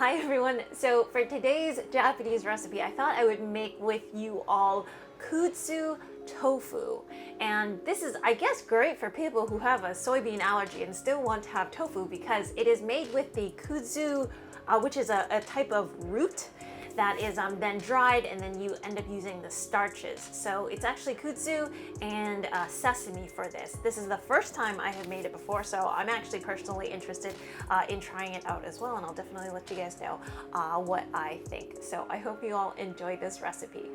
Hi everyone. So for today's Japanese recipe, I thought I would make with you all kuzu tofu. And this is, I guess, great for people who have a soybean allergy and still want to have tofu because it is made with the kuzu, which is a type of root that is then dried, and then you end up using the starches. So it's actually kuzu and sesame for this. This is the first time I have made it before, so I'm actually personally interested in trying it out as well, and I'll definitely let you guys know what I think. So I hope you all enjoy this recipe.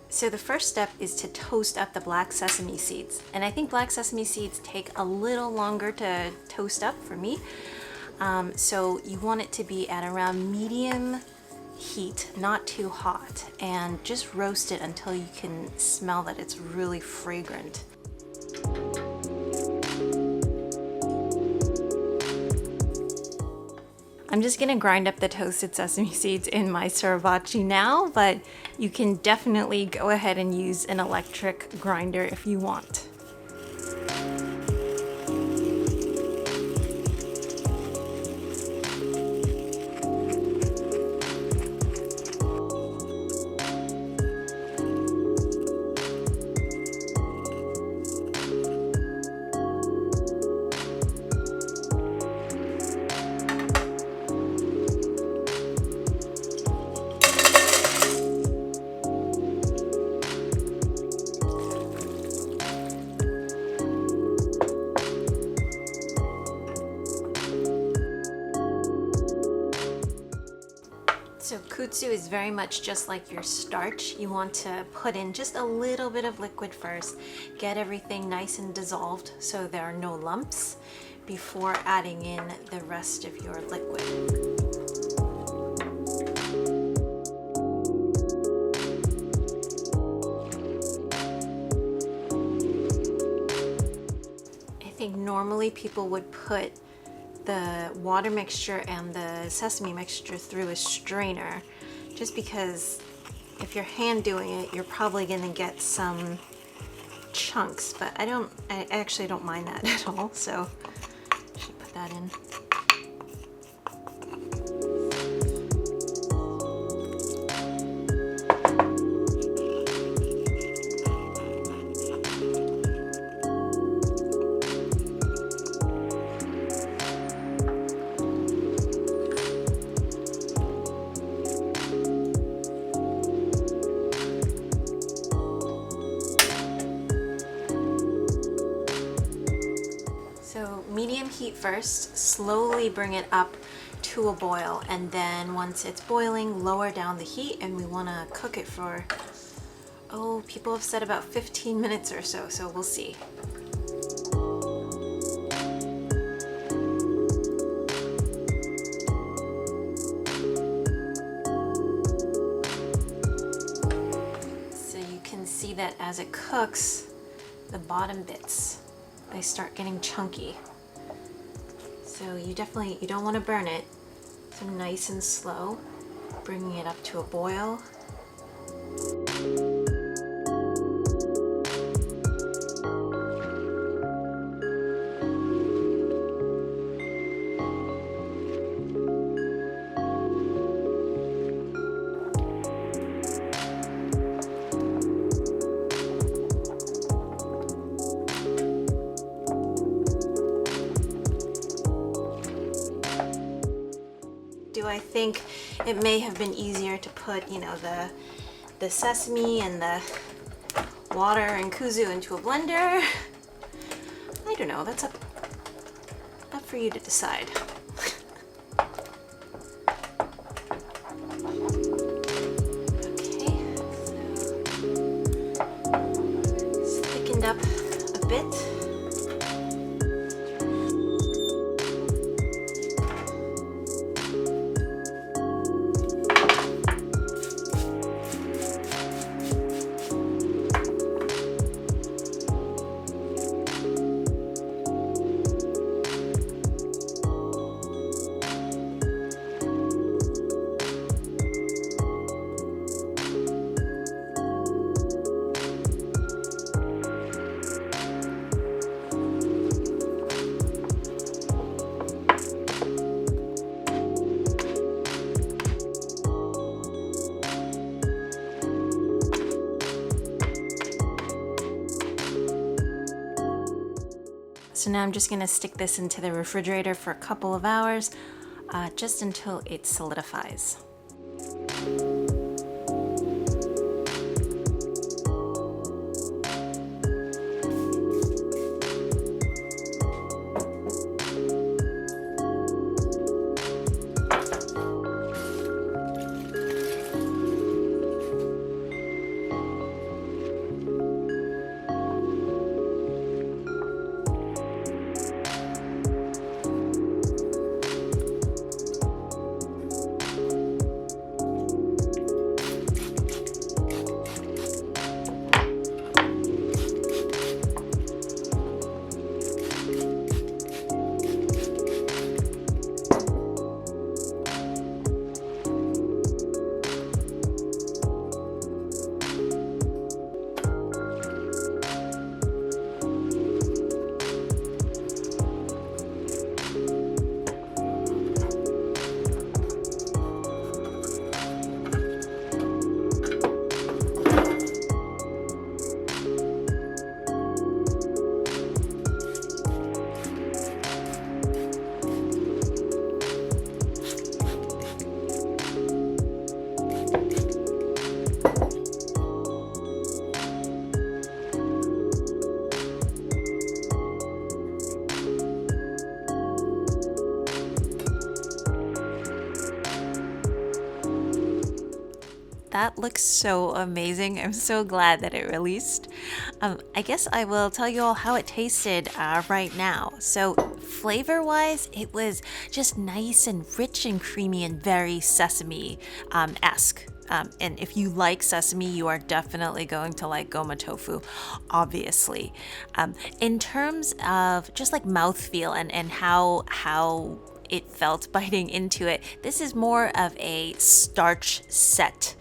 So the first step is to toast up the black sesame seeds. And I think black sesame seeds take a little longer to toast up for me. So you want it to be at around medium heat, not too hot, and just roast it until you can smell that it's really fragrant. I'm just gonna grind up the toasted sesame seeds in my sriracha now, but you can definitely go ahead and use an electric grinder if you want. So kuzu is very much just like your starch. You want to put in just a little bit of liquid first, get everything nice and dissolved so there are no lumps before adding in the rest of your liquid. I think normally people would put the water mixture and the sesame mixture through a strainer, just because if you're hand doing it, you're probably gonna get some chunks, but I actually don't mind that at all, so I should put that in. Medium heat first, slowly bring it up to a boil, and then once it's boiling, lower down the heat, and we want to cook it for, oh, people have said about 15 minutes or so, so we'll see. So you can see that as it cooks, the bottom bits, they start getting chunky. So you don't want to burn it. So nice and slow, bringing it up to a boil. I think it may have been easier to put, you know, the sesame and the water and kuzu into a blender. I don't know, that's up for you to decide. Okay, so it's thickened up a bit. So now I'm just gonna stick this into the refrigerator for a couple of hours, just until it solidifies. That looks so amazing. I'm so glad that it released. I guess I will tell you all how it tasted right now. So flavor wise, it was just nice and rich and creamy and very sesame-esque. And if you like sesame, you are definitely going to like Goma Tofu, obviously. In terms of just like mouthfeel and how it felt biting into it, this is more of a starch set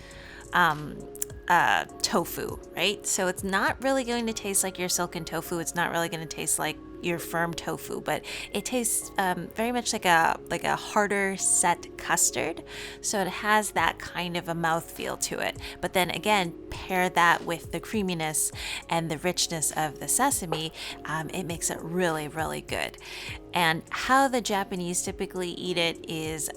tofu, right? So it's not really going to taste like your silken tofu. It's not really going to taste like your firm tofu, but it tastes very much like a harder set custard. So it has that kind of a mouthfeel to it. But then again, pair that with the creaminess and the richness of the sesame, it makes it really, really good. And how the Japanese typically eat it is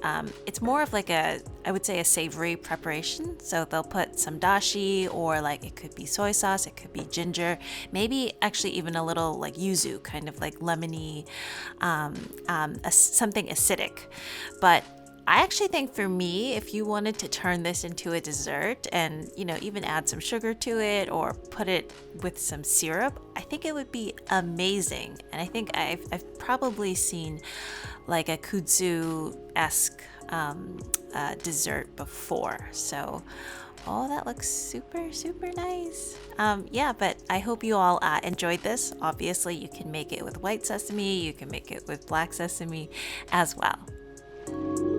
it's more of like I would say a savory preparation. So they'll put some dashi, or like it could be soy sauce, it could be ginger, maybe actually even a little like yuzu, kind of like lemony, something acidic. But I actually think for me, if you wanted to turn this into a dessert and, you know, even add some sugar to it or put it with some syrup, I think it would be amazing. And I think I've probably seen like a kuzu-esque dessert before. So, oh, that looks super, super nice. Yeah, but I hope you all enjoyed this. Obviously, you can make it with white sesame, you can make it with black sesame as well.